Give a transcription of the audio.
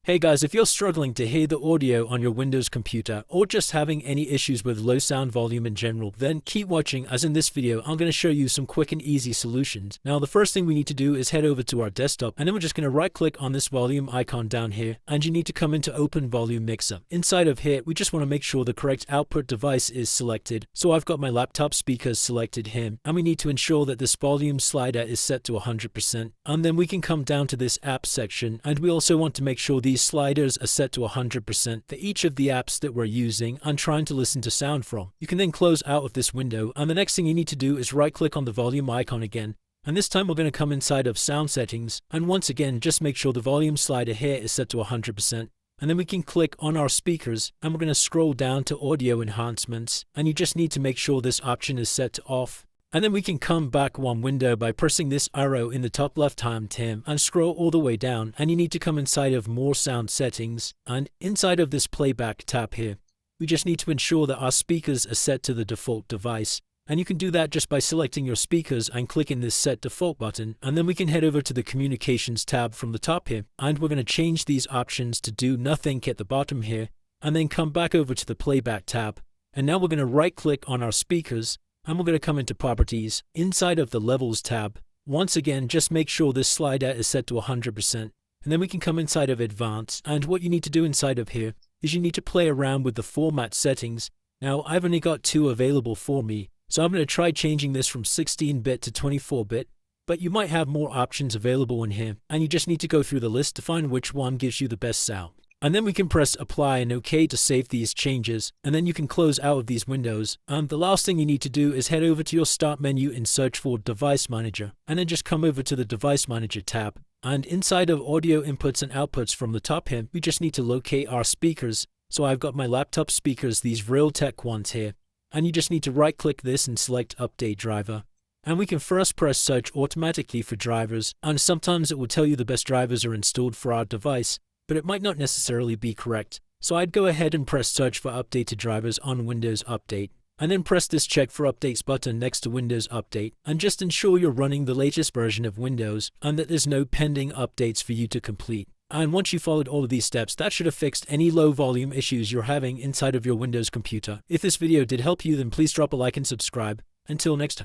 Hey guys, if you're struggling to hear the audio on your Windows computer or just having any issues with low sound volume in general, then keep watching, as in this video I'm going to show you some quick and easy solutions. Now the first thing we need to do is head over to our desktop, and then we're just going to right click on this volume icon down here, and you need to come into Open Volume Mixer. Inside of here we just want to make sure the correct output device is selected. So I've got my laptop speakers selected here, and we need to ensure that this volume slider is set to 100%. And then we can come down to this app section, and we also want to make sure these sliders are set to 100% for each of the apps that we're using and trying to listen to sound from. You can then close out of this window, and the next thing you need to do is right click on the volume icon again, and this time we're going to come inside of sound settings, and once again just make sure the volume slider here is set to 100%. And then we can click on our speakers, and we're going to scroll down to audio enhancements, and you just need to make sure this option is set to off. And then we can come back one window by pressing this arrow in the top left hand tab and scroll all the way down, and you need to come inside of more sound settings, and inside of this playback tab here we just need to ensure that our speakers are set to the default device, and you can do that just by selecting your speakers and clicking this set default button. And then we can head over to the communications tab from the top here, and we're going to change these options to do nothing at the bottom here, and then come back over to the playback tab, and now we're going to right click on our speakers, and we're going to come into Properties. Inside of the Levels tab, once again just make sure this slider is set to 100%, and then we can come inside of Advanced, and what you need to do inside of here is you need to play around with the format settings. Now I've only got two available for me, so I'm going to try changing this from 16-bit to 24-bit, but you might have more options available in here, and you just need to go through the list to find which one gives you the best sound. And then we can press Apply and OK to save these changes, and then you can close out of these windows. And the last thing you need to do is head over to your Start menu and search for Device Manager, and then just come over to the Device Manager tab. And inside of Audio Inputs and Outputs from the top here, we just need to locate our speakers. So I've got my laptop speakers, these Realtek ones here, and you just need to right click this and select Update Driver. And we can first press Search automatically for drivers, and sometimes it will tell you the best drivers are installed for our device, but it might not necessarily be correct. So I'd go ahead and press Search for updated drivers on Windows Update, and then press this Check for Updates button next to Windows Update, and just ensure you're running the latest version of Windows and that there's no pending updates for you to complete. And once you followed all of these steps, that should have fixed any low volume issues you're having inside of your Windows computer. If this video did help you, then please drop a like and subscribe. Until next time.